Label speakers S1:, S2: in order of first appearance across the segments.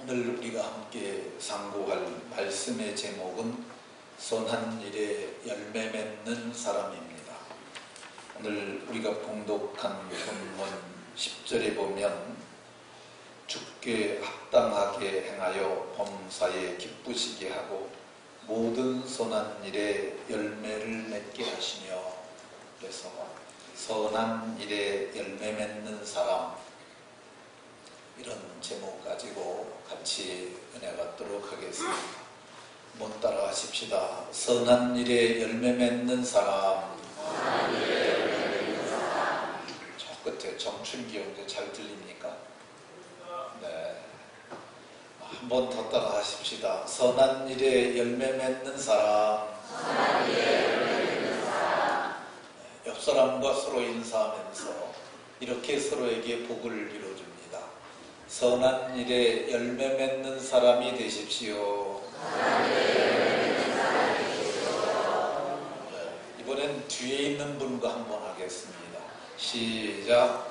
S1: 오늘 우리가 함께 상고할 말씀의 제목은 선한 일에 열매 맺는 사람입니다. 오늘 우리가 봉독한 본문 10절에 보면 주께 합당하게 행하여 범사에 기쁘시게 하고 모든 선한 일에 열매를 맺게 하시며, 그래서 선한 일에 열매 맺는 사람, 이런 제목 가지고 같이 은혜 받도록 하겠습니다. 한번 따라 하십시다. 선한 일에 열매 맺는 사람. 저 끝에 정춘기형제 잘 들립니까? 네. 한번 더 따라 하십시다. 선한 일에 열매 맺는 사람. 옆 사람과 서로 인사하면서 이렇게 서로에게 복을 이루어줍니다. 선한 일에 열매 맺는 사람이 되십시오. 이번엔 뒤에 있는 분과 한번 하겠습니다. 시작.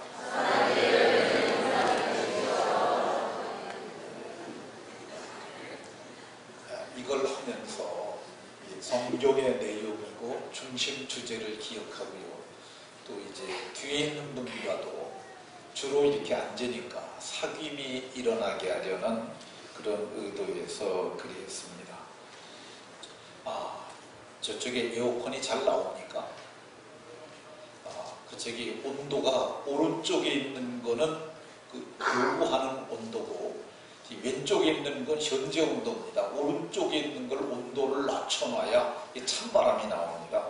S1: 이걸 하면서 성경의 내용이고 중심 주제를 기억하고요. 또 이제 뒤에 있는 분과도 주로 이렇게 앉으니까 사귐이 일어나게 하려는 그런 의도에서 그리했습니다. 저쪽에 에어컨이 잘 나옵니까? 저기 온도가 오른쪽에 있는 거는 그 요구하는 온도고, 왼쪽에 있는 건 현재 온도입니다. 오른쪽에 있는 걸 온도를 낮춰놔야 찬바람이 나옵니다.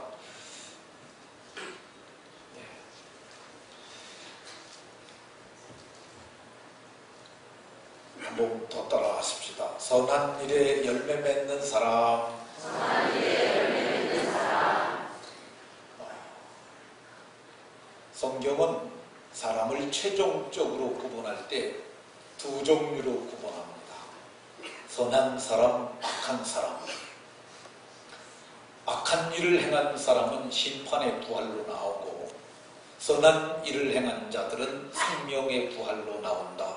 S1: 한번 더 따라 하십시다. 선한 일에 열매 맺는 사람. 성경은 사람을 최종적으로 구분할 때 두 종류로 구분합니다. 선한 사람, 악한 사람. 악한 일을 행한 사람은 심판의 부활로 나오고, 선한 일을 행한 자들은 생명의 부활로 나온다.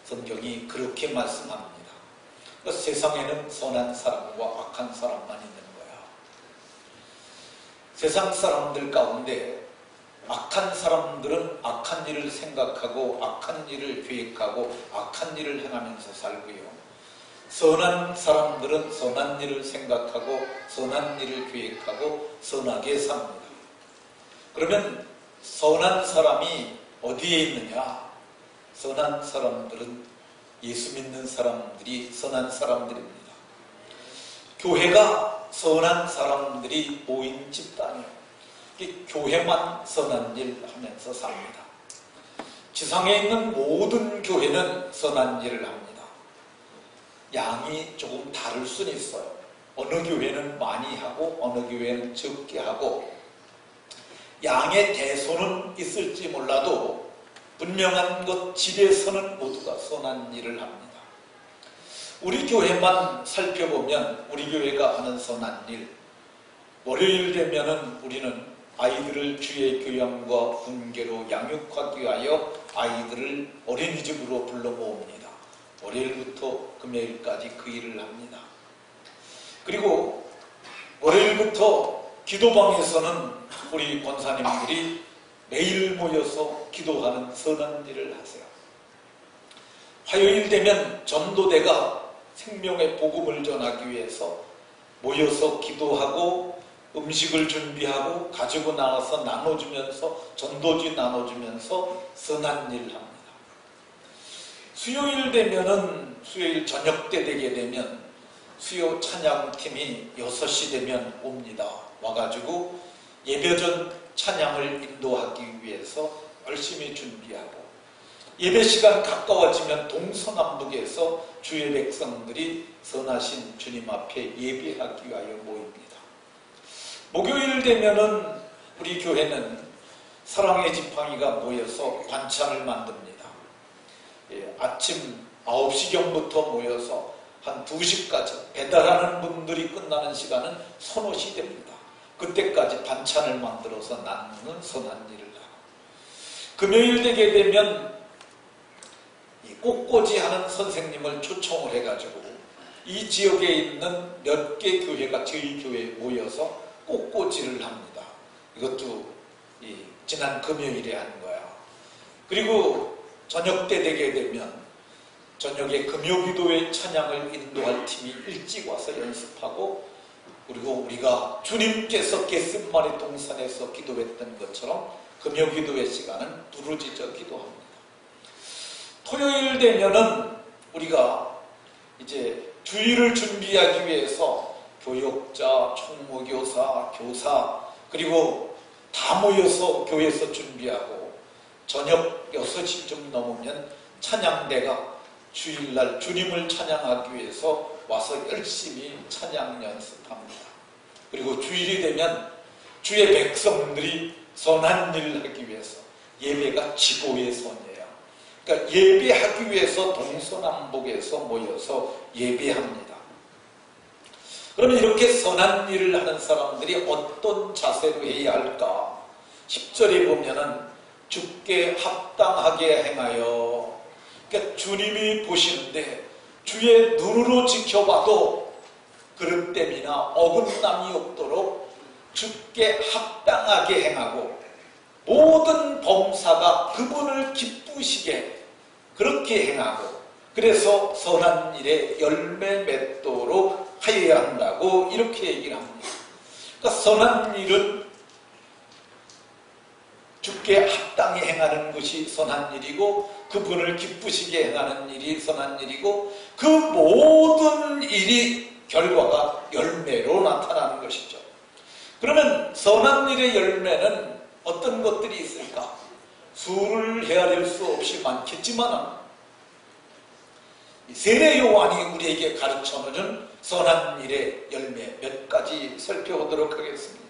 S1: 성경이 그렇게 말씀합니다. 그래서 세상에는 선한 사람과 악한 사람만 있는 거야. 세상 사람들 가운데 악한 사람들은 악한 일을 생각하고 악한 일을 계획하고 악한 일을 행하면서 살고요. 선한 사람들은 선한 일을 생각하고 선한 일을 계획하고 선하게 삽니다. 그러면 선한 사람이 어디에 있느냐? 선한 사람들은 예수 믿는 사람들이 선한 사람들입니다. 교회가 선한 사람들이 모인 집단이에요. 교회만 선한 일 하면서 삽니다. 지상에 있는 모든 교회는 선한 일을 합니다. 양이 조금 다를 수는 있어요. 어느 교회는 많이 하고 어느 교회는 적게 하고, 양의 대소는 있을지 몰라도 분명한 것 질에서는 모두가 선한 일을 합니다. 우리 교회만 살펴보면 우리 교회가 하는 선한 일, 월요일 되면은 우리는 아이들을 주의 교양과 훈계로 양육하기 위하여 아이들을 어린이집으로 불러 모읍니다. 월요일부터 금요일까지 그 일을 합니다. 그리고 월요일부터 기도방에서는 우리 권사님들이 매일 모여서 기도하는 선한 일을 하세요. 화요일 되면 전도대가 생명의 복음을 전하기 위해서 모여서 기도하고 음식을 준비하고 가지고 나와서 나눠주면서, 전도지 나눠주면서 선한 일을 합니다. 수요일 되면은, 수요일 저녁 때 되게 되면 수요 찬양팀이 6시 되면 옵니다. 와가지고 예배전 찬양을 인도하기 위해서 열심히 준비하고, 예배 시간 가까워지면 동서남북에서 주의 백성들이 선하신 주님 앞에 예배하기 위하여 모입니다. 목요일 되면은 우리 교회는 사랑의 지팡이가 모여서 반찬을 만듭니다. 아침 9시경부터 모여서 한 2시까지 배달하는 분들이 끝나는 시간은 서너시 됩니다. 그때까지 반찬을 만들어서 나누는 선한 일을 하고, 금요일 되게 되면 이 꽃꽂이 하는 선생님을 초청을 해가지고 이 지역에 있는 몇 개 교회가 저희 교회에 모여서 꽃꽂이를 합니다. 이것도 지난 금요일에 한 거야. 그리고 저녁 때 되게 되면 저녁에 금요기도회 찬양을 인도할 팀이 일찍 와서 연습하고, 그리고 우리가 주님께서 겟세마네 동산에서 기도했던 것처럼 금요기도회 시간은 부르짖어 기도합니다. 토요일 되면은 우리가 이제 주일을 준비하기 위해서 교역자, 총무교사, 교사, 그리고 다 모여서 교회에서 준비하고, 저녁 6시쯤 넘으면 찬양대가 주일날 주님을 찬양하기 위해서 와서 열심히 찬양 연습합니다. 그리고 주일이 되면 주의 백성들이 선한 일을 하기 위해서, 예배가 지고의 선이에요. 그러니까 예배하기 위해서 동서남북에서 모여서 예배합니다. 그러면 이렇게 선한 일을 하는 사람들이 어떤 자세로 해야 할까? 10절에 보면은 주께 합당하게 행하여, 그러니까 주님이 보시는데 주의 눈으로 지켜봐도 그릇됨이나 어긋남이 없도록 주께 합당하게 행하고, 모든 범사가 그분을 기쁘시게 그렇게 행하고, 그래서 선한 일에 열매 맺도록 하여야 한다고 이렇게 얘기를 합니다. 그러니까 선한 일은 주께 합당히 행하는 것이 선한 일이고, 그분을 기쁘시게 행하는 일이 선한 일이고, 그 모든 일이 결과가 열매로 나타나는 것이죠. 그러면 선한 일의 열매는 어떤 것들이 있을까? 수를 헤아릴 수 없이 많겠지만, 세례 요한이 우리에게 가르쳐주는 선한 일의 열매 몇 가지 살펴보도록 하겠습니다.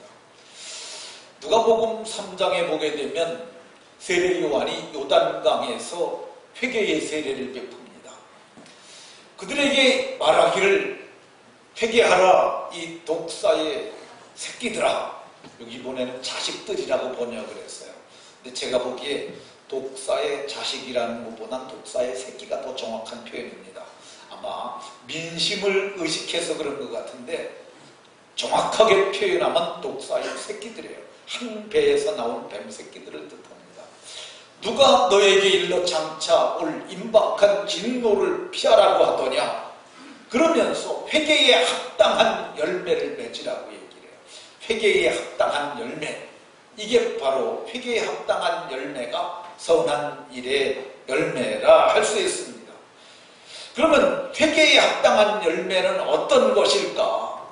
S1: 누가복음 3장에 보게 되면 세례 요한이 요단강에서 회개의 세례를 베풉니다. 그들에게 말하기를 회개하라 이 독사의 새끼들아, 여기 이번에는 자식들이라고 번역을 했어요. 근데 제가 보기에 독사의 자식이라는 것보단 독사의 새끼가 더 정확한 표현입니다. 아마 민심을 의식해서 그런 것 같은데, 정확하게 표현하면 독사의 새끼들이에요. 한 배에서 나온 뱀 새끼들을 뜻합니다. 누가 너에게 일러 장차 올 임박한 진노를 피하라고 하더냐? 그러면서 회개에 합당한 열매를 맺으라고 얘기를 해요. 회개에 합당한 열매, 이게 바로 회개에 합당한 열매가 선한 일의 열매라 할 수 있습니다. 그러면 회개에 합당한 열매는 어떤 것일까?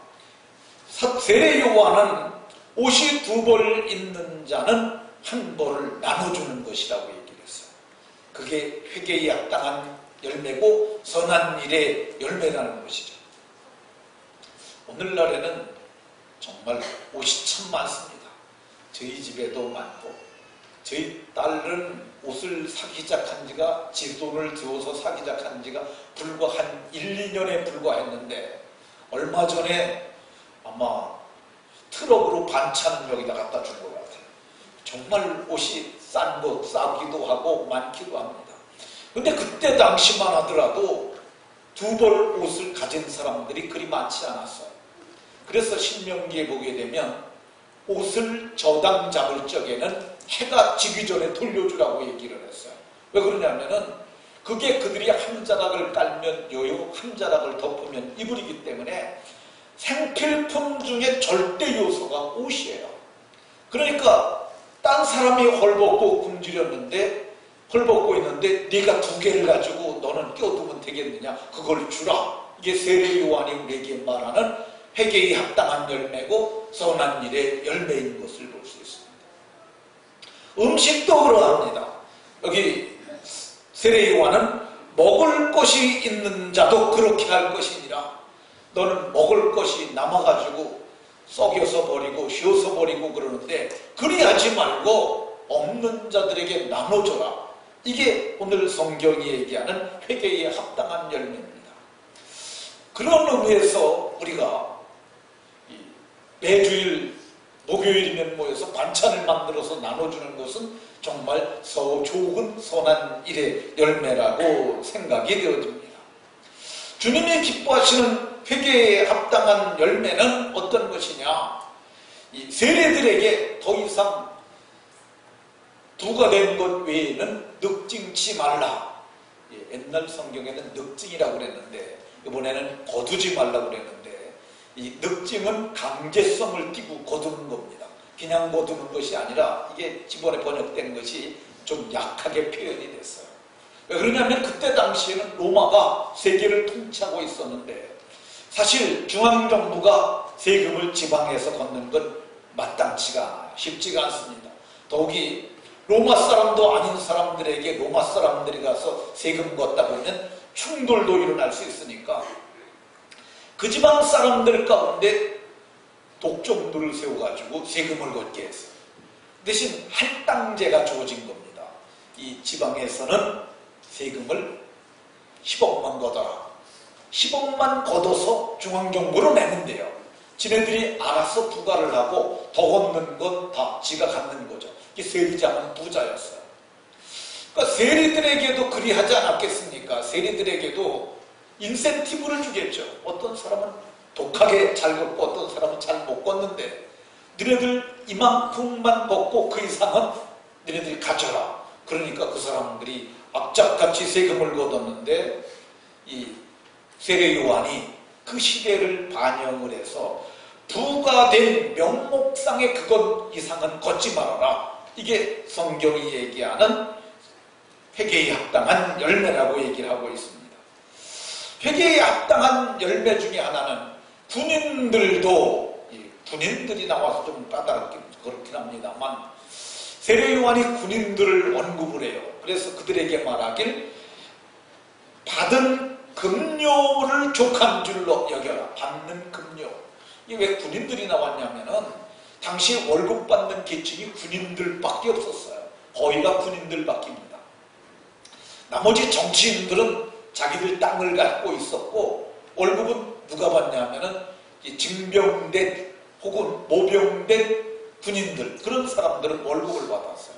S1: 세례 요한은 옷이 2벌 있는 자는 1벌을 나눠주는 것이라고 얘기를 했어요. 그게 회개에 합당한 열매고 선한 일의 열매라는 것이죠. 오늘날에는 정말 옷이 참 많습니다. 저희 집에도 많고, 저희 딸은 옷을 사기 시작한 지가, 지 돈을 들어서 사기 시작한 지가 불과 한 1, 2년에 불과했는데, 얼마 전에 아마 트럭으로 반찬 여기다 갖다 준 것 같아요. 정말 옷이 싼 것, 싸기도 하고 많기도 합니다. 근데 그때 당시만 하더라도 2벌 옷을 가진 사람들이 그리 많지 않았어요. 그래서 신명기에 보게 되면 옷을 저당 잡을 적에는 해가 지기 전에 돌려주라고 얘기를 했어요. 왜 그러냐면은 그게 그들이 한 자락을 깔면 여요, 한 자락을 덮으면 이불이기 때문에 생필품 중에 절대 요소가 옷이에요. 그러니까 딴 사람이 헐벗고 굶주렸는데, 헐벗고 있는데 네가 2개를 가지고 너는 껴두면 되겠느냐, 그걸 주라. 이게 세례 요한이 우리에게 말하는 회개에 합당한 열매고 선한 일의 열매인 것을 볼 수 있습니다. 음식도 그러합니다. 여기 세례 요한은 먹을 것이 있는 자도 그렇게 할 것이니라. 너는 먹을 것이 남아가지고 썩여서 버리고 쉬어서 버리고 그러는데, 그리하지 말고 없는 자들에게 나눠줘라. 이게 오늘 성경이 얘기하는 회개에 합당한 열매입니다. 그런 의미에서 우리가 매주일 목요일이면 모여서 반찬을 만들어서 나눠주는 것은 정말 좋은 선한 일의 열매라고 생각이 되어집니다. 주님이 기뻐하시는 회개에 합당한 열매는 어떤 것이냐? 이 세례들에게 더 이상 부가 된 것 외에는 늑증치 말라. 옛날 성경에는 늑증이라고 그랬는데 이번에는 거두지 말라고 그랬는데, 이 늑증은 강제성을 띠고 거두는 겁니다. 그냥 거두는 것이 아니라 이게 이번에 번역된 것이 좀 약하게 표현이 됐어요. 왜 그러냐면 그때 당시에는 로마가 세계를 통치하고 있었는데 사실 중앙정부가 세금을 지방에서 걷는 건 마땅치가 않아요. 쉽지가 않습니다. 더욱이 로마 사람도 아닌 사람들에게 로마 사람들이 가서 세금 걷다 보면 충돌도 일어날 수 있으니까 그 지방 사람들 가운데 독점들을 세워가지고 세금을 걷게 했어요. 대신 할당제가 주어진 겁니다. 이 지방에서는 세금을 10억만 걷어라. 10억만 걷어서 중앙정부로 내면 돼요. 지네들이 알아서 부과를 하고 더 걷는 건 다 지가 갖는 거죠. 이게 세리장은 부자였어요. 그러니까 세리들에게도 그리하지 않았겠습니까? 세리들에게도 인센티브를 주겠죠. 어떤 사람은 독하게 잘 걷고 어떤 사람은 잘 못 걷는데 너네들 이만큼만 걷고 그 이상은 너네들이 가져라. 그러니까 그 사람들이 악착같이 세금을 걷었는데 이 세례 요한이 그 시대를 반영을 해서 부과된 명목상의 그것 이상은 걷지 말아라. 이게 성경이 얘기하는 회개에 합당한 열매라고 얘기를 하고 있습니다. 회개에 합당한 열매 중에 하나는 군인들이 나와서 좀 까다롭긴 그렇긴 합니다만 세례 요한이 군인들을 언급을 해요. 그래서 그들에게 말하길 받은 급료를 족한 줄로 여겨라. 받는 급료. 이게 왜 군인들이 나왔냐면은 당시 월급 받는 계층이 군인들밖에 없었어요. 거의가 군인들밖입니다. 나머지 정치인들은 자기들 땅을 갖고 있었고 월급은 누가 받냐면은 징병된 혹은 모병된 군인들, 그런 사람들은 월급을 받았어요.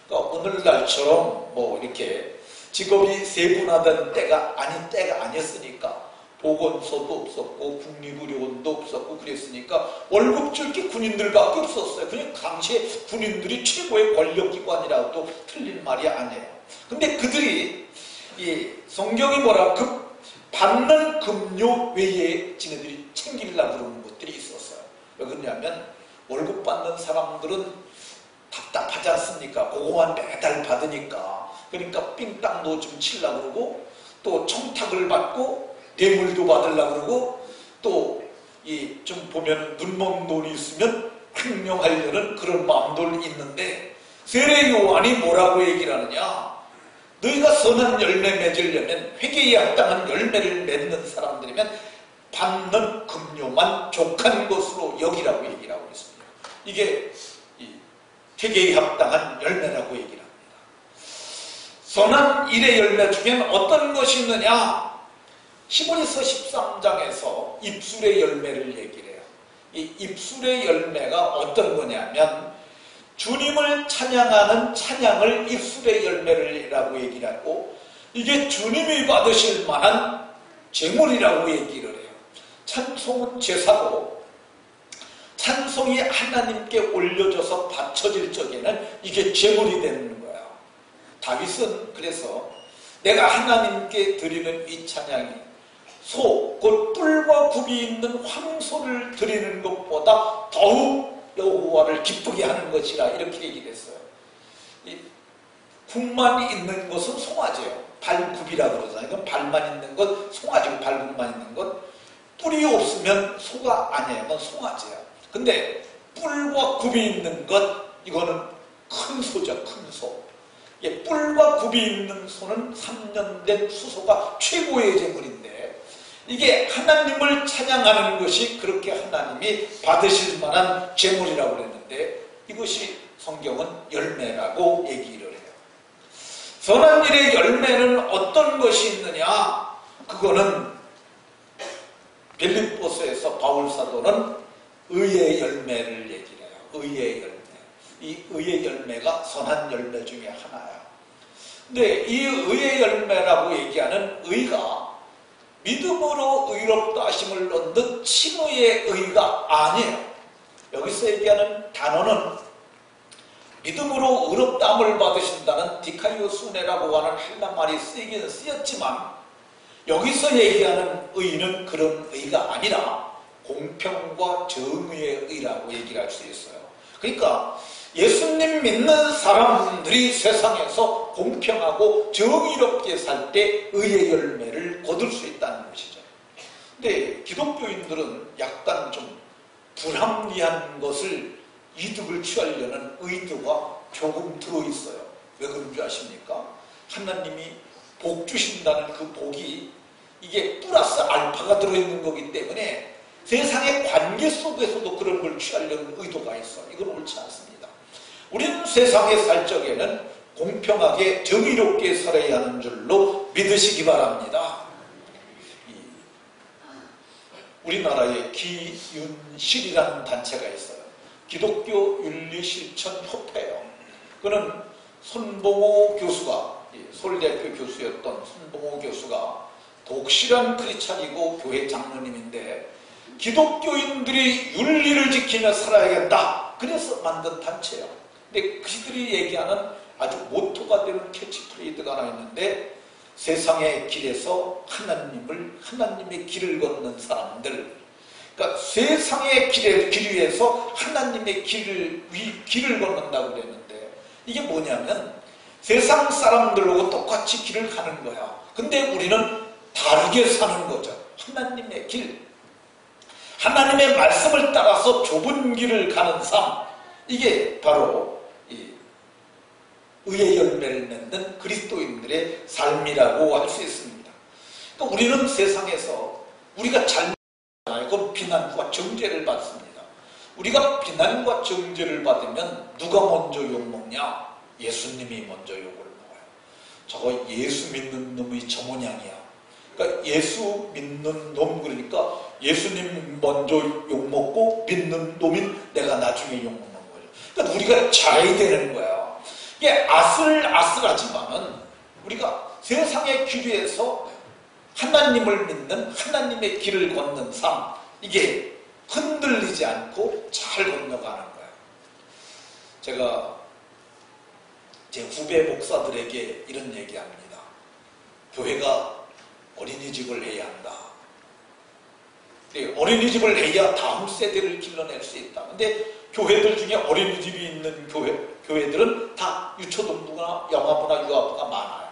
S1: 그러니까 오늘날처럼 뭐 이렇게 직업이 세분화된 때가 아니었으니까 보건소도 없었고 국립의료원도 없었고 그랬으니까 월급 줄 게 군인들밖에 없었어요. 그냥 당시에 군인들이 최고의 권력기관이라도 틀린 말이 아니에요. 근데 그들이 이 성경이 뭐라 받는 급료 외에 지네들이 챙기려고 그러는 것들이 있었어요. 왜 그러냐면 월급 받는 사람들은 답답하지 않습니까? 그거만 매달 받으니까. 그러니까 삥땅도 좀 치려고 그러고 또 청탁을 받고 뇌물도 받으려고 그러고 또 좀 보면 눈먼 돈이 있으면 횡령하려는 그런 마음도 있는데 세례 요한이 뭐라고 얘기를 하느냐? 너희가 선한 열매 맺으려면 회개에 합당한 열매를 맺는 사람들이면 받는 급료만 족한 것으로 여기라고 얘기를 하고 있습니다. 이게 회개에 합당한 열매라고 얘기를 합니다. 선한 일의 열매 중엔 어떤 것이 있느냐? 히브리서 13장에서 입술의 열매를 얘기를 해요. 이 입술의 열매가 어떤 거냐면 주님을 찬양하는 찬양을 입술의 열매라고 얘기를 하고 이게 주님이 받으실 만한 제물이라고 얘기를 해요. 찬송은 제사고 찬송이 하나님께 올려져서 바쳐질 적에는 이게 제물이 되는 거예요. 다윗은 그래서 내가 하나님께 드리는 이 찬양이 곧 뿔과 굽이 있는 황소를 드리는 것보다 더욱 여호와를 기쁘게 하는 것이라 이렇게 얘기를 했어요. 이 굽만 있는 것은 송아지예요. 발굽이라고 그러잖아요. 이건 발만 있는 것 송아지고 발굽만 있는 것. 뿔이 없으면 소가 아니에요. 이건 송아지예요. 근데 뿔과 굽이 있는 것 이거는 큰 소죠. 큰 소. 뿔과 굽이 있는 소는 3년 된 수소가 최고의 제물인데 이게 하나님을 찬양하는 것이 그렇게 하나님이 받으실 만한 제물이라고 그랬는데 이것이 성경은 열매라고 얘기를 해요. 선한 일의 열매는 어떤 것이 있느냐? 그거는 빌립보서에서 바울 사도는 의의 열매를 얘기를 해요. 의의 열매. 이 의의 열매가 선한 열매 중에 하나야. 근데 이 의의 열매라고 얘기하는 의가 믿음으로 의롭다 하심을 얻는 칭의의 의가 아니에요. 여기서 얘기하는 단어는 믿음으로 의롭다함을 받으신다는 디카이오수네라고 하는 헬라말이 쓰이기는 쓰였지만 여기서 얘기하는 의는 그런 의가 아니라 공평과 정의의 의라고 얘기를 할 수 있어요. 그러니까 예수님 믿는 사람들이 세상에서 공평하고 정의롭게 살 때 의의 열매를 거둘 수 있다는 것이죠. 근데 기독교인들은 약간 좀 불합리한 것을 이득을 취하려는 의도가 조금 들어있어요. 왜 그런 줄 아십니까? 하나님이 복 주신다는 그 복이 이게 플러스 알파가 들어있는 거기 때문에 세상의 관계 속에서도 그런 걸 취하려는 의도가 있어. 이건 옳지 않습니다. 우리는 세상에 살 적에는 공평하게 정의롭게 살아야 하는 줄로 믿으시기 바랍니다. 우리나라에 기윤실이라는 단체가 있어요. 기독교 윤리실천협회예요. 그는 손봉호 교수가, 서울대학교 교수였던 손봉호 교수가 독실한 크리스찬이고 교회 장로님인데 기독교인들이 윤리를 지키며 살아야겠다. 그래서 만든 단체예요. 근데 그들이 얘기하는 아주 모토가 되는 캐치프레이즈가 하나 있는데 세상의 길에서 하나님의 길을 걷는 사람들, 그러니까 세상의 길 위에서 하나님의 길을 걷는다고 그랬는데 이게 뭐냐면 세상 사람들하고 똑같이 길을 가는 거야. 근데 우리는 다르게 사는 거죠. 하나님의 길, 하나님의 말씀을 따라서 좁은 길을 가는 삶, 이게 바로 의의 열매를 맺는 그리스도인들의 삶이라고 할 수 있습니다. 그러니까 우리는 세상에서 우리가 잘못하잖아요. 그럼 비난과 정죄를 받습니다. 우리가 비난과 정죄를 받으면 누가 먼저 욕먹냐? 예수님이 먼저 욕을 먹어요. 저거 예수 믿는 놈이 저 모양이야. 그러니까 예수 믿는 놈, 그러니까 예수님 먼저 욕먹고 믿는 놈인 내가 나중에 욕먹는 거예요. 그러니까 우리가 잘해야 되는 거야. 이게 아슬아슬하지만은 우리가 세상의 길 위에서 하나님을 믿는 하나님의 길을 걷는 삶, 이게 흔들리지 않고 잘 건너가는 거예요. 제가 제 후배 목사들에게 이런 얘기합니다. 교회가 어린이집을 해야 한다. 어린이집을 해야 다음 세대를 길러낼 수 있다. 근데 교회들 중에 어린이집이 있는 교회들은 다 유초동부나 영아부나 유아부가 많아요.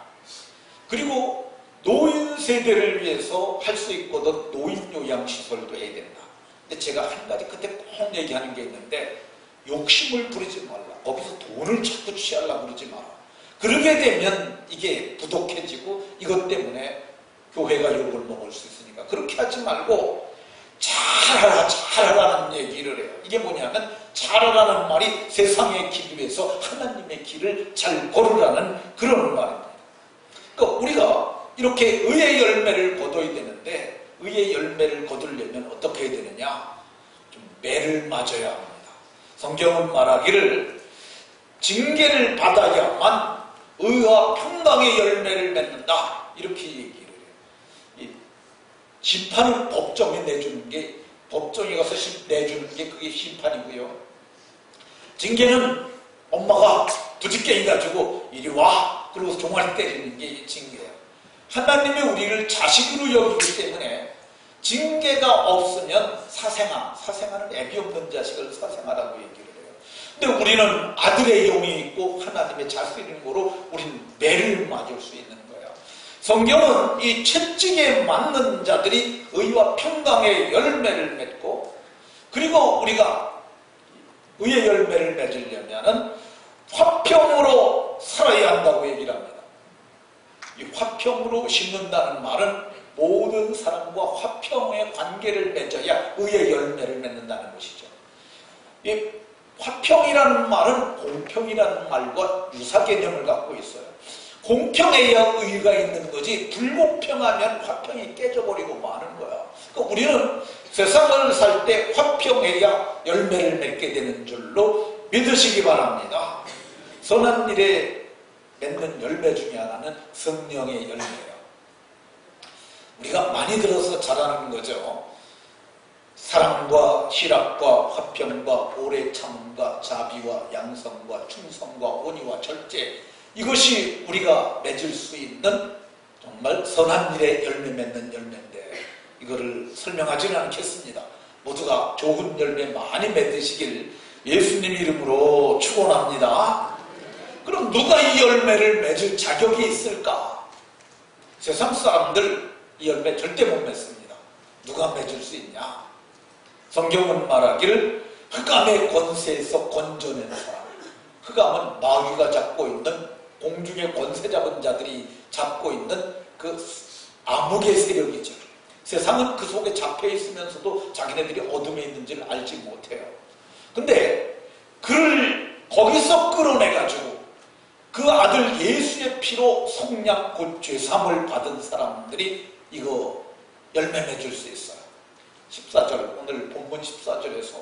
S1: 그리고 노인 세대를 위해서 할 수 있거든 노인 요양시설도 해야 된다. 근데 제가 한 가지 그때 꼭 얘기하는 게 있는데 욕심을 부리지 말라. 거기서 돈을 자꾸 취하려고 그러지 마라. 그러게 되면 이게 부독해지고 이것 때문에 교회가 욕을 먹을 수 있으니까 그렇게 하지 말고 잘하라는 얘기를 해요. 이게 뭐냐면 잘하라는 말이 세상의 길 위에서 하나님의 길을 잘 걸으라는 그런 말입니다. 그러니까 우리가 이렇게 의의 열매를 거둬야 되는데 의의 열매를 거두려면 어떻게 해야 되느냐? 좀 매를 맞아야 합니다. 성경은 말하기를 징계를 받아야만 의와 평강의 열매를 맺는다. 이렇게 얘기를 해요. 심판은 법정에 내주는 게, 법정에 가서 내주는 게 그게 심판이고요. 징계는 엄마가 부짓게 해가지고 이리 와 그러고 종아리 때리는 게 징계예요. 하나님이 우리를 자식으로 여기기 때문에 징계가 없으면 사생아는 애비 없는 자식을 사생아라고 얘기를 해요. 근데 우리는 아들의 영이 있고 하나님의 자식인 거로 우리는 매를 맞을 수 있는 거예요. 성경은 이 채찍에 맞는 자들이 의와 평강의 열매를 맺고, 그리고 우리가 의의 열매를 맺으려면 화평으로 살아야 한다고 얘기를 합니다. 이 화평으로 심는다는 말은 모든 사람과 화평의 관계를 맺어야 의의 열매를 맺는다는 것이죠. 이 화평이라는 말은 공평이라는 말과 유사 개념을 갖고 있어요. 공평해야 의의가 있는 거지 불공평하면 화평이 깨져버리고 마는 거야. 그러니까 우리는 세상을 살 때 화평해야 열매를 맺게 되는 줄로 믿으시기 바랍니다. 선한 일에 맺는 열매 중에 하나는 성령의 열매예요. 우리가 많이 들어서 잘하는 거죠. 사랑과 희락과 화평과 오래 참음과 자비와 양성과 충성과 온유와 절제, 이것이 우리가 맺을 수 있는 정말 선한 일에 열매 맺는 열매인데, 이거를 설명하지는 않겠습니다. 모두가 좋은 열매 많이 맺으시길 예수님 이름으로 축원합니다. 그럼 누가 이 열매를 맺을 자격이 있을까? 세상 사람들 이 열매 절대 못 맺습니다. 누가 맺을 수 있냐? 성경은 말하기를 흑암의 권세에서 건져낸 사람. 흑암은 마귀가 잡고 있는, 공중의 권세 잡은 자들이 잡고 있는 그 암흑의 세력이죠. 세상은 그 속에 잡혀 있으면서도 자기네들이 어둠에 있는지를 알지 못해요. 근데 그를 거기서 끌어내가지고 그 아들 예수의 피로 속량 곧 죄사함을 받은 사람들이 이거 열매 맺을 수 있어요. 14절, 오늘 본문 14절에서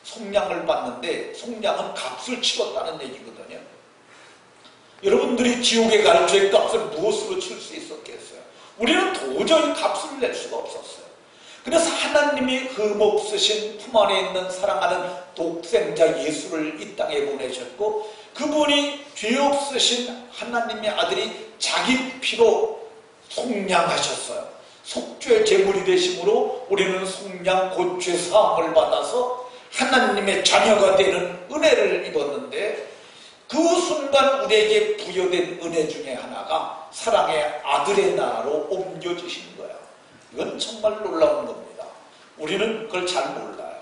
S1: 속량을 받는데, 속량은 값을 치렀다는 얘기거든요. 여러분들이 지옥에 갈 죄값을 무엇으로 칠 수 있었겠어요? 우리는 도저히 값을 낼 수가 없었어요. 그래서 하나님이 흠없으신 품 안에 있는 사랑하는 독생자 예수를 이 땅에 보내셨고, 그분이 죄 없으신 하나님의 아들이 자기 피로 속량하셨어요. 속죄 제물이 되심으로 우리는 속량 곧 죄사함을 받아서 하나님의 자녀가 되는 은혜를 입었는데, 그 순간 우리에게 부여된 은혜 중에 하나가 사랑의 아들의 나라로 옮겨지신 거야. 이건 정말 놀라운 겁니다. 우리는 그걸 잘 몰라요.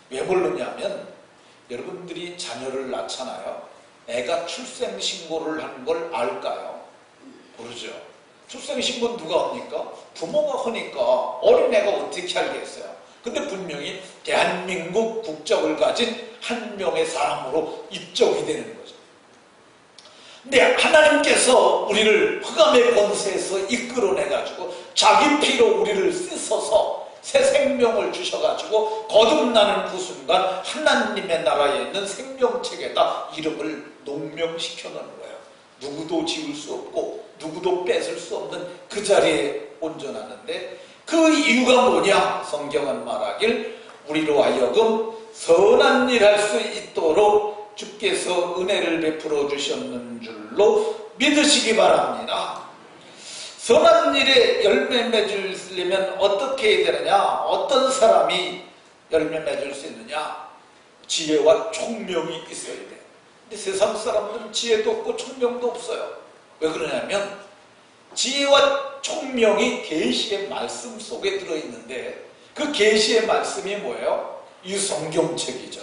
S1: 왜 모르냐면, 여러분들이 자녀를 낳잖아요. 애가 출생신고를 한 걸 알까요? 모르죠. 출생신고는 누가 합니까? 부모가 하니까 어린애가 어떻게 알겠어요? 근데 분명히 대한민국 국적을 가진 한 명의 사람으로 입적이 되는 거죠. 근데 하나님께서 우리를 흑암의 권세에서 이끌어내가지고 자기 피로 우리를 씻어서 새 생명을 주셔가지고 거듭나는 그 순간 하나님의 나라에 있는 생명책에다 이름을 농명시켜 놓은 거예요. 누구도 지울 수 없고 누구도 뺏을 수 없는 그 자리에 온전하는데, 그 이유가 뭐냐? 성경은 말하길 우리로 하여금 선한 일 할 수 있도록 주께서 은혜를 베풀어 주셨는 줄로 믿으시기 바랍니다. 선한 일에 열매 맺으려면 어떻게 해야 되느냐? 어떤 사람이 열매 맺을 수 있느냐? 지혜와 총명이 있어야 돼요. 근데 세상 사람들은 지혜도 없고 총명도 없어요. 왜 그러냐면 지혜와 총명이 계시의 말씀 속에 들어있는데, 그 계시의 말씀이 뭐예요? 이 성경책이죠.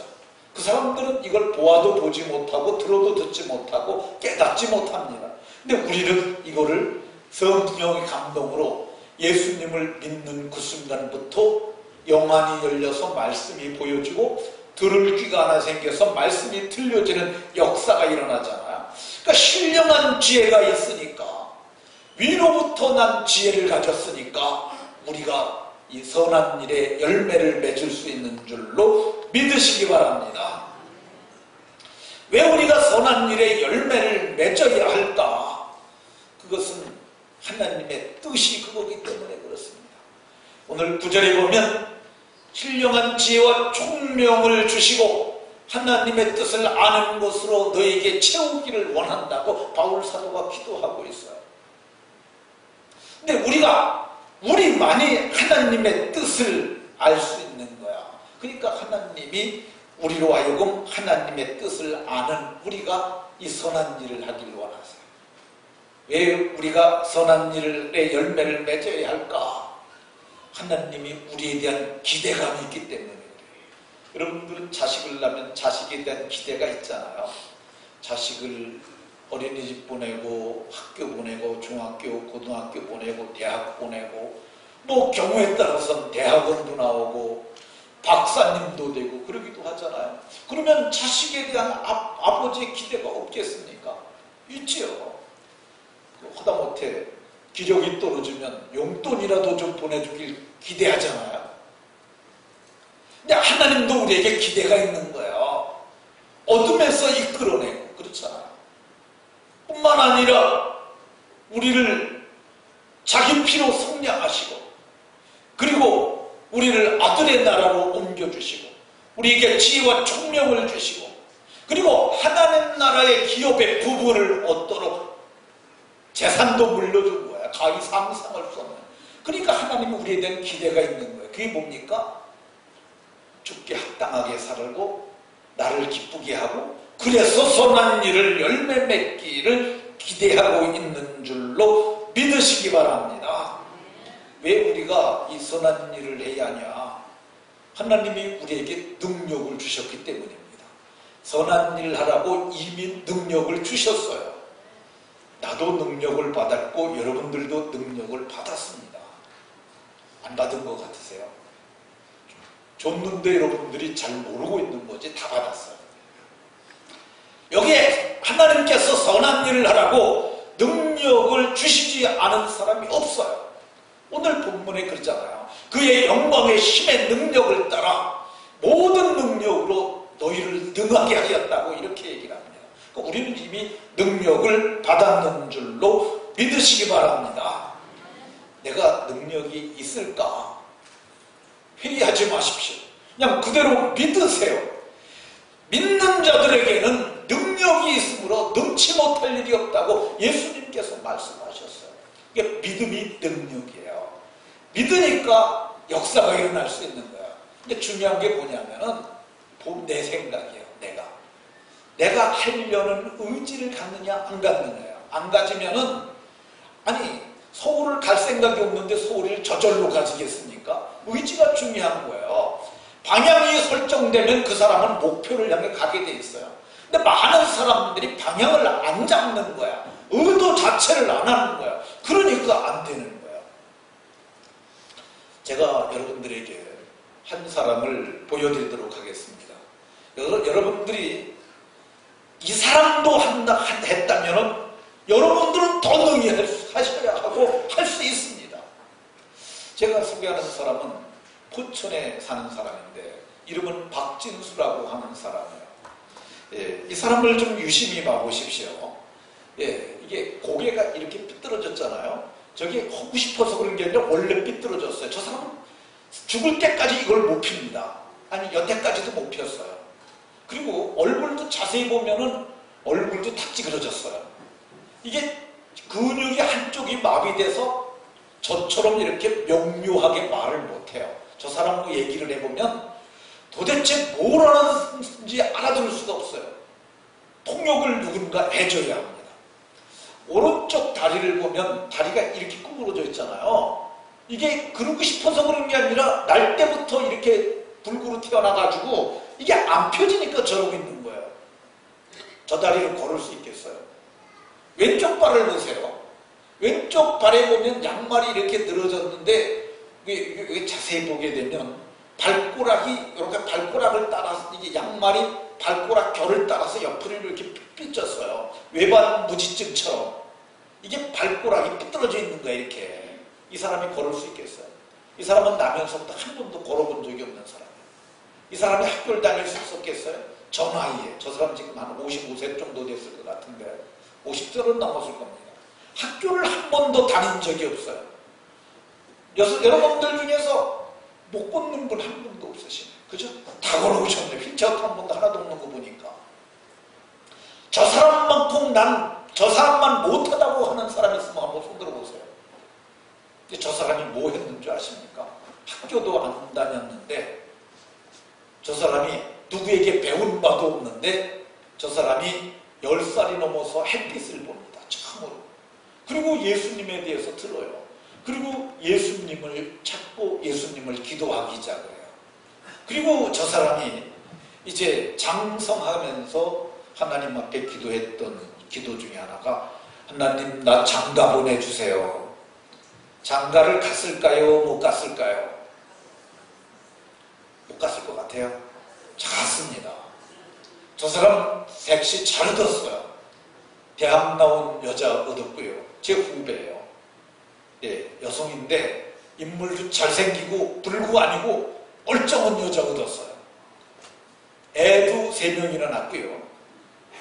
S1: 그 사람들은 이걸 보아도 보지 못하고 들어도 듣지 못하고 깨닫지 못합니다. 근데 우리는 이거를 성령의 감동으로 예수님을 믿는 그 순간부터 영안이 열려서 말씀이 보여지고 들을 귀가 하나 생겨서 말씀이 들려지는 역사가 일어나잖아요. 그러니까 신령한 지혜가 있으니까, 위로부터 난 지혜를 가졌으니까 우리가 이 선한 일에 열매를 맺을 수 있는 줄로 믿으시기 바랍니다. 왜 우리가 선한 일에 열매를 맺어야 할까? 그것은 하나님의 뜻이 그거기 때문에 그렇습니다. 오늘 9절에 보면 신령한 지혜와 총명을 주시고 하나님의 뜻을 아는 것으로 너에게 채우기를 원한다고 바울 사도가 기도하고 있어요. 근데 우리만이 하나님의 뜻을 알 수 있는 거야. 그러니까 하나님이 우리로 하여금 하나님의 뜻을 아는 우리가 이 선한 일을 하길 원하세요. 왜 우리가 선한 일에 열매를 맺어야 할까? 하나님이 우리에 대한 기대감이 있기 때문에 그래요. 여러분들은 자식을 낳으면 자식에 대한 기대가 있잖아요. 자식을 어린이집 보내고 학교 보내고 중학교 고등학교 보내고 대학 보내고 뭐 경우에 따라서는 대학원도 나오고 박사님도 되고 그러기도 하잖아요. 그러면 자식에 대한 아버지의 기대가 없겠습니까? 있지요. 하다못해 기력이 떨어지면 용돈이라도 좀 보내주길 기대하잖아요. 근데 하나님도 우리에게 기대가 있는 거예요. 어둠에서 이끌어내고, 그렇잖아요. 뿐만 아니라 우리를 자기 피로 성량하시고, 그리고 우리를 아들의 나라로 옮겨주시고, 우리에게 지혜와 총명을 주시고, 그리고 하나님 나라의 기업의 부분을 얻도록 재산도 물려준 거야. 가히 상상할 수 없는. 그러니까 하나님은 우리에 대한 기대가 있는 거예요. 그게 뭡니까? 죽게 합당하게 살고 나를 기쁘게 하고, 그래서 선한 일을 열매 맺기를 기대하고 있는 줄로 믿으시기 바랍니다. 왜 우리가 이 선한 일을 해야 하냐? 하나님이 우리에게 능력을 주셨기 때문입니다. 선한 일을 하라고 이미 능력을 주셨어요. 나도 능력을 받았고 여러분들도 능력을 받았습니다. 안 받은 것 같으세요? 줬는데 여러분들이 잘 모르고 있는 거지. 다 받았어요. 여기에 하나님께서 선한 일을 하라고 능력을 주시지 않은 사람이 없어요. 오늘 본문에 그러잖아요. 그의 영광의 힘의 능력을 따라 모든 능력으로 너희를 능하게 하였다고 이렇게 얘기를 합니다. 그러니까 우리는 이미 능력을 받았는 줄로 믿으시기 바랍니다. 내가 능력이 있을까? 회의하지 마십시오. 그냥 그대로 믿으세요. 믿는 자들에게는 능력이 있으므로 능치 못할 일이 없다고 예수님께서 말씀하셨어요. 이게 믿음이 능력이에요. 믿으니까 역사가 일어날 수 있는 거야. 근데 중요한 게 뭐냐면은 내 생각이에요. 내가 하려는 의지를 갖느냐 안 갖느냐예요. 안 가지면은, 아니 서울을 갈 생각이 없는데 서울을 저절로 가지겠습니까? 의지가 중요한 거예요. 방향이 설정되면 그 사람은 목표를 향해 가게 돼 있어요. 근데 많은 사람들이 방향을 안 잡는 거야. 의도 자체를 안 하는 거야. 그러니까 안 되는 거야. 제가 여러분들에게 한 사람을 보여드리도록 하겠습니다. 여러분들이 이 사람도 했다면 여러분들은 더 능히 하셔야 하고 할 수 있습니다. 제가 소개하는 사람은 포천에 사는 사람인데 이름은 박진수라고 하는 사람이에요. 예, 이 사람을 좀 유심히 봐보십시오. 예, 이게 고개가 이렇게 삐뚤어졌잖아요. 저게 하고 싶어서 그런 게 아니라 원래 삐뚤어졌어요. 저 사람은 죽을 때까지 이걸 못 핍니다. 아니 여태까지도 못 폈어요. 그리고 얼굴도 자세히 보면은 얼굴도 탁 찌그러졌어요. 이게 근육이 한쪽이 마비돼서 저처럼 이렇게 명료하게 말을 못해요. 저 사람하고 얘기를 해보면 도대체 뭘 하는지 알아들을 수가 없어요. 통역을 누군가 해줘야 합니다. 오른쪽 다리를 보면 다리가 이렇게 구부러져 있잖아요. 이게 그러고 싶어서 그런 게 아니라 날 때부터 이렇게 불구로 튀어나가지고 이게 안 펴지니까 저러고 있는 거예요. 저 다리를 걸을 수 있겠어요? 왼쪽 발을 보세요. 왼쪽 발에 보면 양말이 이렇게 늘어졌는데 이게 자세히 보게 되면 발꼬락이 이렇게 발꼬락을 따라서 이게 양말이 발꼬락 결을 따라서 옆으로 이렇게 삐졌어요. 외반 무지증처럼 이게 발꼬락이 삐뚤어져 있는 거예요. 이렇게 이 사람이 걸을 수 있겠어요? 이 사람은 나면서부터 한 번도 걸어본 적이 없는 사람이에요. 이 사람이 학교를 다닐 수 있었겠어요? 저 나이에. 저 사람 지금 한 55세 정도 됐을 것 같은데 50세는 넘었을 겁니다. 학교를 한 번도 다닌 적이 없어요. 여러분들 중에서 못 걷는 분 한 분도 없으시네. 그죠? 다 걸어오셨네. 휠체어 탄 분도 하나도 없는 거 보니까. 저 사람만큼 저 사람만 못하다고 하는 사람이 있으면 한번 손 들어보세요. 근데 저 사람이 뭐 했는 줄 아십니까? 학교도 안 다녔는데 저 사람이 누구에게 배운 바도 없는데 저 사람이 10살이 넘어서 햇빛을 봅니다. 처음으로. 그리고 예수님에 대해서 들어요. 그리고 예수님을 찾고 예수님을 기도하기 시작해요. 그리고 저 사람이 이제 장성하면서 하나님 앞에 기도했던 기도 중에 하나가 하나님 나 장가 보내주세요. 장가를 갔을까요? 못 갔을까요? 못 갔을 것 같아요. 갔습니다. 저 사람 섹시 잘 얻었어요. 대학 나온 여자 얻었고요. 제 후배예요. 예, 여성인데 인물도 잘생기고 불구 아니고 멀쩡한 여자 얻었어요. 애도 3명이나 낳고요.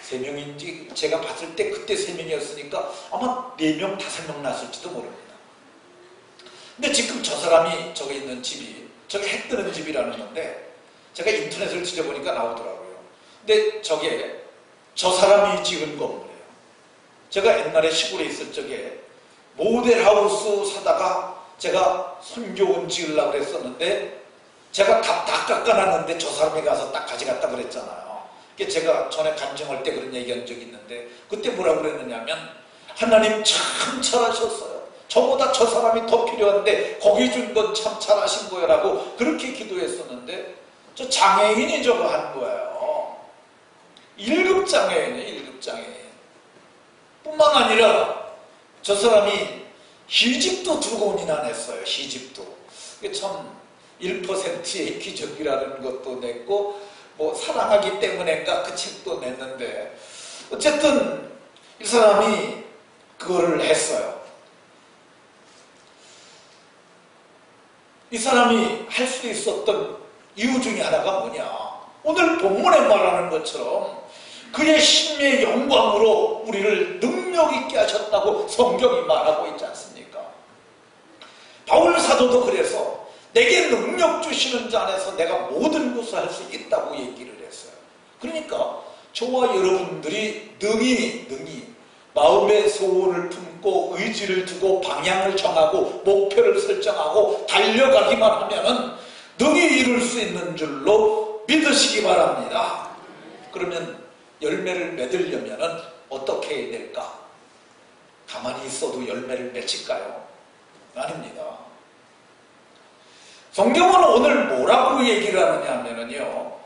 S1: 3명인지 제가 봤을 때 그때 3명이었으니까 아마 4명, 5명 낳았을지도 모릅니다. 근데 지금 저 사람이 저기 있는 집이 저게 해 뜨는 집이라는 건데 제가 인터넷을 뒤져보니까 나오더라고요. 근데 저게 저 사람이 지은 건물이에요. 제가 옛날에 시골에 있을 적에 모델하우스 사다가 제가 선교원 지으려고 그랬었는데 제가 다 깎아놨는데 저 사람이 가서 딱 가져갔다 그랬잖아요. 제가 전에 간증할 때 그런 얘기한 적이 있는데 그때 뭐라고 그랬느냐면 하나님 참 잘하셨어요. 저보다 저 사람이 더 필요한데 거기 준 건 참 잘하신 거예요 라고 그렇게 기도했었는데 저 장애인이 저거 한 거예요. 1급 장애인이에요. 1급 장애인. 뿐만 아니라 저 사람이 시집도 2권이나 냈어요. 시집도. 이게 참 1%의 기적이라는 것도 냈고 뭐 사랑하기 때문인가 그 책도 냈는데 어쨌든 이 사람이 그거를 했어요. 이 사람이 할 수 있었던 이유 중에 하나가 뭐냐, 오늘 본문에 말하는 것처럼 그의 심의 영광으로 우리를 능력 있게 하셨다고 성경이 말하고 있지 않습니까? 바울 사도도 그래서 내게 능력 주시는 자 안에서 내가 모든 것을 할 수 있다고 얘기를 했어요. 그러니까 저와 여러분들이 능히 마음의 소원을 품고 의지를 두고 방향을 정하고 목표를 설정하고 달려가기만 하면은 능히 이룰 수 있는 줄로 믿으시기 바랍니다. 그러면 열매를 맺으려면은 어떻게 해야 될까? 가만히 있어도 열매를 맺힐까요? 아닙니다. 성경은 오늘 뭐라고 얘기를 하느냐 하면요,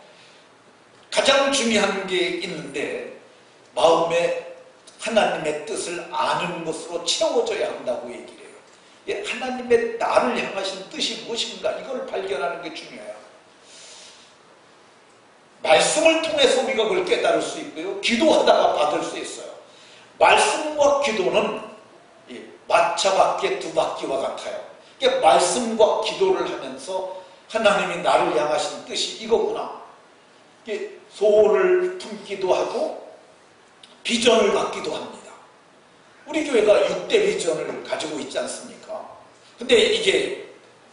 S1: 가장 중요한 게 있는데 마음에 하나님의 뜻을 아는 것으로 채워져야 한다고 얘기를 해요. 하나님의 나를 향하신 뜻이 무엇인가 이걸 발견하는 게 중요해요. 말씀을 통해서 우리가 그걸 깨달을 수 있고요, 기도하다가 받을 수 있어요. 말씀과 기도는 마차밖에 두 바퀴와 같아요. 말씀과 기도를 하면서 하나님이 나를 향하신 뜻이 이거구나, 소원을 품기도 하고 비전을 갖기도 합니다. 우리 교회가 6대 비전을 가지고 있지 않습니까? 근데 이게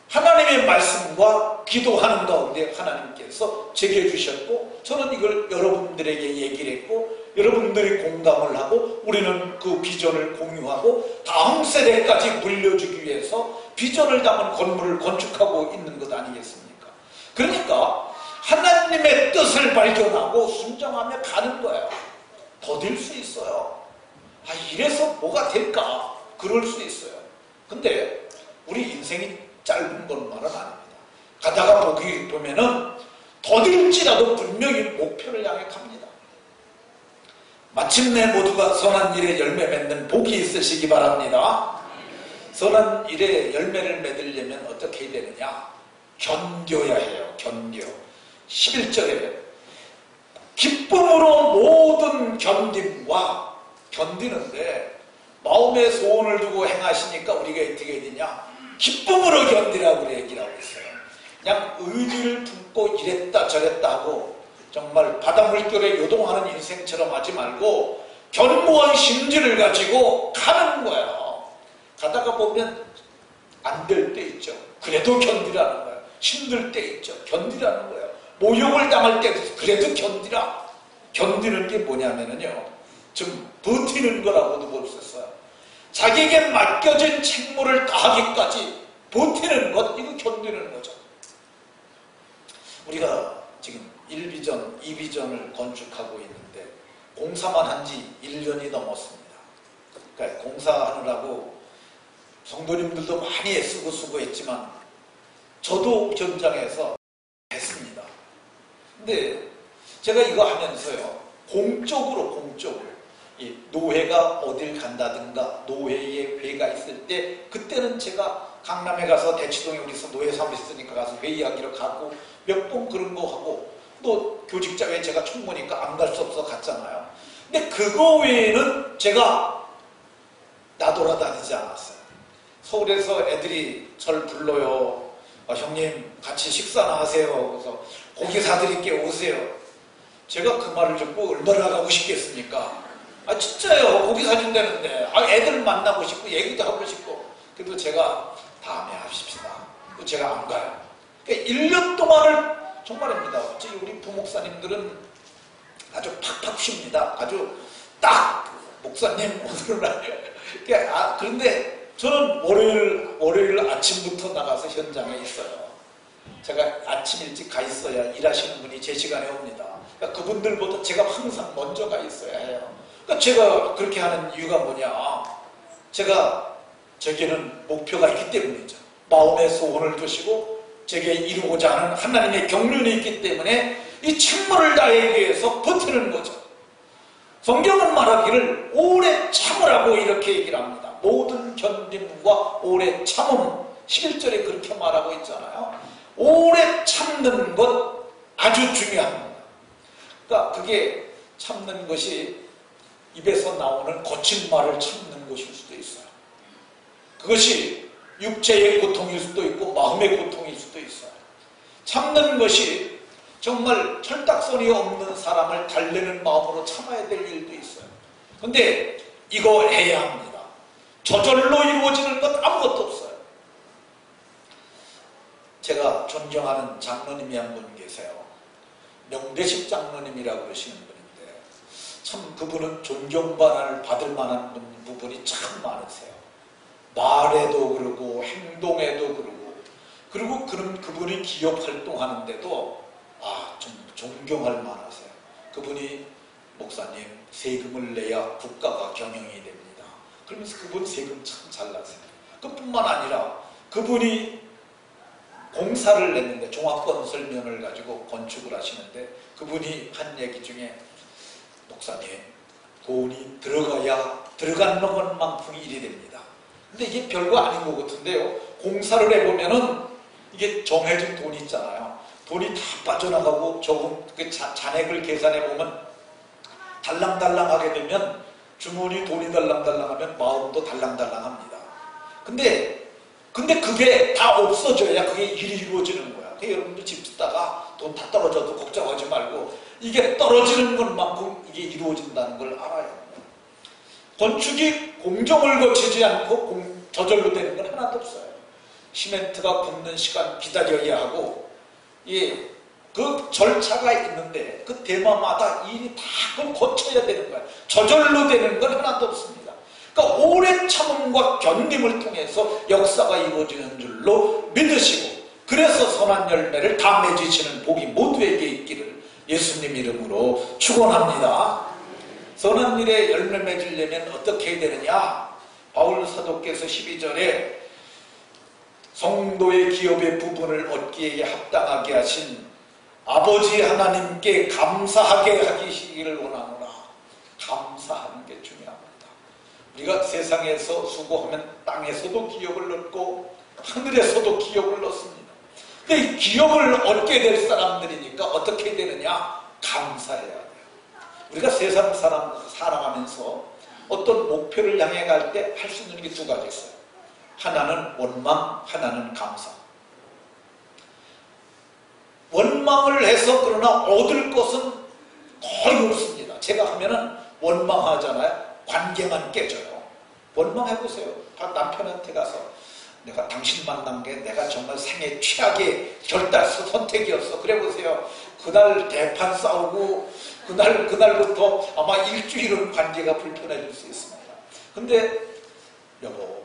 S1: 하나님의 말씀과 기도하는 가운데 하나님께서 제게 주셨고 저는 이걸 여러분들에게 얘기를 했고 여러분들이 공감을 하고 우리는 그 비전을 공유하고 다음 세대까지 물려주기 위해서 비전을 담은 건물을 건축하고 있는 것 아니겠습니까? 그러니까 하나님의 뜻을 발견하고 순종하며 가는 거예요. 더딜 수 있어요. 이래서 뭐가 될까? 그럴 수 있어요. 근데 우리 인생이 짧은 것만은 아닙니다. 가다가 보면은 더딜지라도 분명히 목표를 향해 갑니다. 마침내 모두가 선한 일에 열매 맺는 복이 있으시기 바랍니다. 선한 일에 열매를 맺으려면 어떻게 해야 되느냐? 견뎌야 해요. 견뎌. 11절에 기쁨으로 모든 견딤과, 견디는데 마음의 소원을 두고 행하시니까 우리가 어떻게 해야 되냐? 기쁨으로 견디라고 얘기를 하고 있어요. 그냥 의지를 품고 이랬다 저랬다 하고 정말 바닷물결에 요동하는 인생처럼 하지 말고 견고한 심지를 가지고 가는 거예요. 가다가 보면 안 될 때 있죠. 그래도 견디라는 거예요. 힘들 때 있죠. 견디라는 거예요. 모욕을 당할 때 그래도 견디라. 견디는 게 뭐냐면요, 좀 버티는 거라고도 볼 수 있어요. 자기에게 맡겨진 책무를 다하기까지 버티는 것, 이거 견디는 거죠. 우리가 지금 1비전, 2비전을 건축하고 있는데 공사만 한 지 1년이 넘었습니다. 그러니까 공사하느라고 성도님들도 많이 애쓰고 수고했지만 저도 현장에서 했습니다. 근데 제가 이거 하면서요, 공적으로 이 노회가 어딜 간다든가 노회에 회가 있을 때 그때는 제가 강남에 가서 대치동에 우리 노회 사무실 있으니까 가서 회의하기로 가고 몇 번 그런 거 하고 또 교직자회 제가 총무니까 안 갈 수 없어 갔잖아요. 근데 그거 외에는 제가 나돌아다니지 않았어요. 서울에서 애들이 저를 불러요. 형님 같이 식사나 하세요. 그래서 고기 사드릴게 오세요. 제가 그 말을 듣고 얼마나 가고 싶겠습니까? 진짜요. 고기 사준다는데 애들 만나고 싶고 얘기도 하고 싶고. 그래도 제가 다음에 합시다. 제가 안 가요. 그러니까 1년 동안을 정말입니다. 어찌 우리 부목사님들은 아주 팍팍 쉽니다. 아주 딱 목사님 오늘날. 그런데 저는 월요일 아침부터 나가서 현장에 있어요. 제가 아침 일찍 가 있어야 일하시는 분이 제 시간에 옵니다. 그러니까 그분들보다 제가 항상 먼저 가 있어야 해요. 그러니까 제가 그렇게 하는 이유가 뭐냐? 제게는 목표가 있기 때문이죠. 마음의 소원을 두시고 제게 이루고자 하는 하나님의 경륜이 있기 때문에 이 책무를 다하기 위해서 버티는 거죠. 성경은 말하기를 오래 참으라고 이렇게 얘기를 합니다. 모든 견딤과 오래 참음. 11절에 그렇게 말하고 있잖아요. 오래 참는 것 아주 중요합니다. 그러니까 그게 참는 것이 입에서 나오는 거친 말을 참는 것일 수도 있어요. 그것이 육체의 고통일 수도 있고 마음의 고통일 수도 있어요. 참는 것이 정말 철딱서니 없는 사람을 달래는 마음으로 참아야 될 일도 있어요. 근데 이거 해야 합니다. 저절로 이루어지는 것 아무것도 없어요. 제가 존경하는 장로님이 한 분 계세요. 명대식 장로님이라고 그러시는 분인데 참 그분은 존경받을 받을 만한 부분이 참 많으세요. 말에도 그러고 행동에도 그러고 그분이 기업 활동하는데도 좀 존경할 만하세요. 그분이 목사님 세금을 내야 국가가 경영이 됩니다. 그러면서 그분 세금 참 잘 나세요. 그뿐만 아니라 그분이 공사를 냈는데 종합건설면을 가지고 건축을 하시는데 그분이 한 얘기 중에 목사님 돈이 들어가야 들어가는 것만큼 일이 됩니다. 근데 이게 별거 아닌 것 같은데요. 공사를 해보면은 이게 정해진 돈이 있잖아요. 돈이 다 빠져나가고 조금 그 잔액을 계산해보면 달랑달랑하게 되면 주머니 돈이 달랑달랑하면 마음도 달랑달랑합니다. 근데 그게 다 없어져야 그게 일이 이루어지는 거야. 그러니까 여러분도 집 짓다가 돈 다 떨어져도 걱정하지 말고 이게 떨어지는 것만큼 이게 이루어진다는 걸 알아요. 건축이 공정을 거치지 않고 저절로 되는 건 하나도 없어요. 시멘트가 붓는 시간 기다려야 하고 그 절차가 있는데 그 대마마다 일이 다 그걸 거쳐야 되는 거예요. 저절로 되는 건 하나도 없습니다. 그러니까 오랜 참음과 견딤을 통해서 역사가 이루어지는 줄로 믿으시고 그래서 선한 열매를 다 맺으시는 복이 모두에게 있기를 예수님 이름으로 축원합니다. 선한 일에 열매 맺으려면 어떻게 해야 되느냐? 바울 사도께서 12절에 성도의 기업의 부분을 얻기에 합당하게 하신 아버지 하나님께 감사하게 하시기를 원하노라. 감사하는 게 중요합니다. 우리가 세상에서 수고하면 땅에서도 기업을 얻고 하늘에서도 기업을 얻습니다. 근데 이 기업을 얻게 될 사람들이니까 어떻게 되느냐? 감사해야 돼요. 우리가 세상 사람 살아가면서 어떤 목표를 향해 갈 때 할 수 있는 게 두 가지 있어요. 하나는 원망, 하나는 감사. 원망을 해서 그러나 얻을 것은 거의 없습니다. 제가 하면은 원망하잖아요. 관계만 깨져요. 원망해보세요. 남편한테 가서 내가 당신 만난 게 내가 정말 생애 최악의 선택이었어. 그래보세요. 그날 대판 싸우고 그날부터 아마 일주일은 관계가 불편해질 수 있습니다. 근데 여보,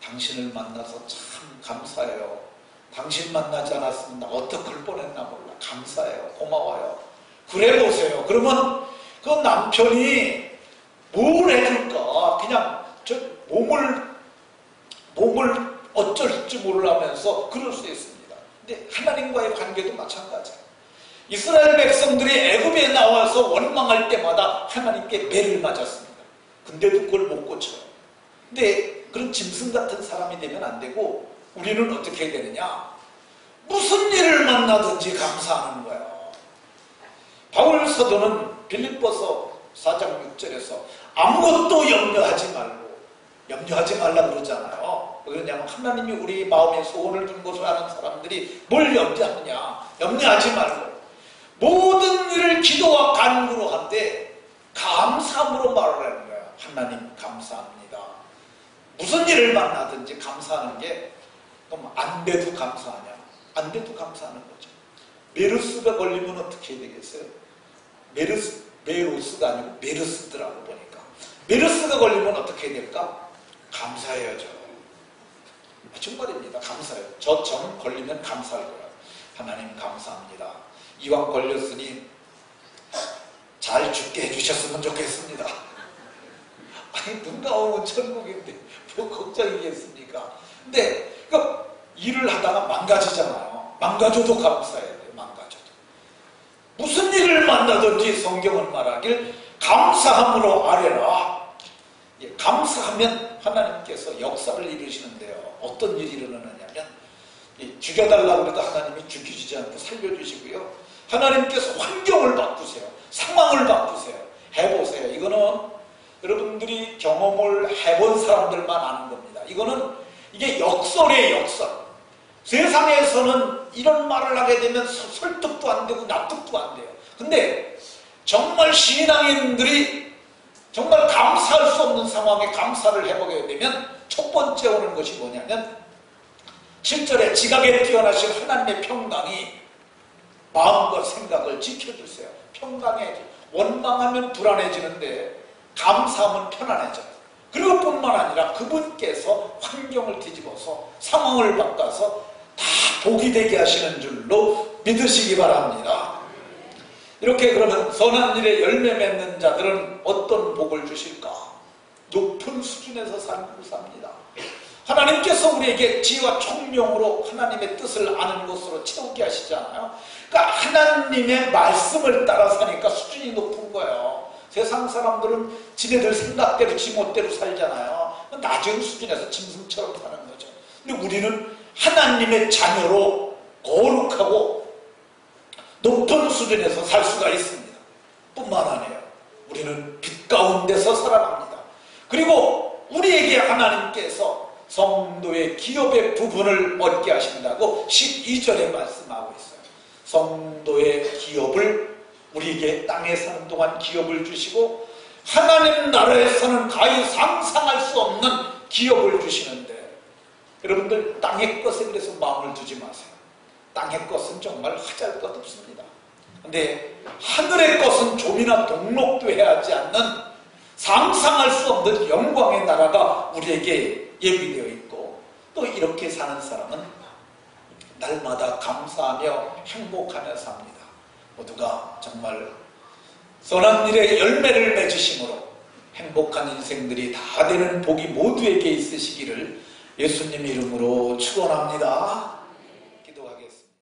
S1: 당신을 만나서 참 감사해요. 당신 만나지 않았으면 나 어떡할 뻔했나 몰라. 감사해요. 고마워요. 그래 보세요. 그러면 그 남편이 뭘 해줄까? 그냥 몸을 어쩔 줄 모르면서 그럴 수 있습니다. 근데 하나님과의 관계도 마찬가지예요. 이스라엘 백성들이 애굽에 나와서 원망할 때마다 하나님께 매를 맞았습니다. 근데도 그걸 못 고쳐요. 근데 그런 짐승 같은 사람이 되면 안 되고 우리는 어떻게 해야 되느냐? 무슨 일을 만나든지 감사하는 거예요. 바울 사도는 빌립보서 4장 6절에서 아무것도 염려하지 말라 그러잖아요. 왜 그러냐면 하나님이 우리 마음에 소원을 준 것을 아는 사람들이 뭘 염려하느냐. 염려하지 말고 모든 일을 기도와 간구로 한데 감사함으로 말을 하는 거야. 하나님 감사합니다. 무슨 일을 만나든지 감사하는 게 그럼 안 돼도 감사하냐? 안 돼도 감사하는 거죠. 메르스가 걸리면 어떻게 해야 되겠어요? 메르스가 아니고 메르스더라고 보니까. 메르스가 걸리면 어떻게 해야 될까? 감사해야죠. 정말입니다. 감사해요. 저처럼 걸리면 감사할 거예요. 하나님 감사합니다. 이왕 걸렸으니 잘 죽게 해주셨으면 좋겠습니다. 아니 눈 감으면 천국인데 뭐 걱정이겠습니까? 근데 그러니까 일을 하다가 망가지잖아요. 망가져도 감사해야 돼요. 망가져도. 무슨 일을 만나든지 성경은 말하길 감사함으로 아뢰라. 예, 감사하면 하나님께서 역사를 이루시는데요. 어떤 일이 일어나냐면 죽여달라고 해도 하나님이 죽이지 않고 살려주시고요. 하나님께서 환경을 바꾸세요. 상황을 바꾸세요. 해보세요. 이거는 여러분들이 경험을 해본 사람들만 아는 겁니다. 이게 역설이에요. 역설. 세상에서는 이런 말을 하게 되면 설득도 안 되고 납득도 안 돼요. 근데 정말 신앙인들이 정말 감사할 수 없는 상황에 감사를 해보게 되면 첫 번째 오는 것이 뭐냐면 7절에 지각에 뛰어나신 하나님의 평강이 마음과 생각을 지켜주세요. 평강해져. 원망하면 불안해지는데 감사하면 편안해져요. 그리고 뿐만 아니라 그분께서 환경을 뒤집어서 상황을 바꿔서 다 복이 되게 하시는 줄로 믿으시기 바랍니다. 이렇게 그러면 선한 일에 열매 맺는 자들은 어떤 복을 주실까? 높은 수준에서 살고 삽니다. 하나님께서 우리에게 지혜와 총명으로 하나님의 뜻을 아는 것으로 채우게 하시잖아요. 그러니까 하나님의 말씀을 따라 사니까 수준이 높은 거예요. 세상 사람들은 지네들 생각대로 지멋대로 살잖아요. 낮은 수준에서 짐승처럼 사는 거죠. 근데 우리는 하나님의 자녀로 거룩하고 높은 수준에서 살 수가 있습니다. 뿐만 아니에요. 우리는 빛 가운데서 살아갑니다. 그리고 우리에게 하나님께서 성도의 기업의 부분을 얻게 하신다고 12절에 말씀하고 있어요. 성도의 기업을 우리에게 땅에 사는 동안 기업을 주시고 하나님 나라에서는 가히 상상할 수 없는 기업을 주시는데 여러분들 땅의 것에 그래서 마음을 두지 마세요. 땅의 것은 정말 하잘것 없습니다. 근데 하늘의 것은 좀이나 동록도 해야 하지 않는 상상할 수 없는 영광의 나라가 우리에게 예비되어 있고 또 이렇게 사는 사람은 날마다 감사하며 행복하며 삽니다. 모두가 정말 선한 일에 열매를 맺으심으로 행복한 인생들이 다 되는 복이 모두에게 있으시기를 예수님 이름으로 축원합니다.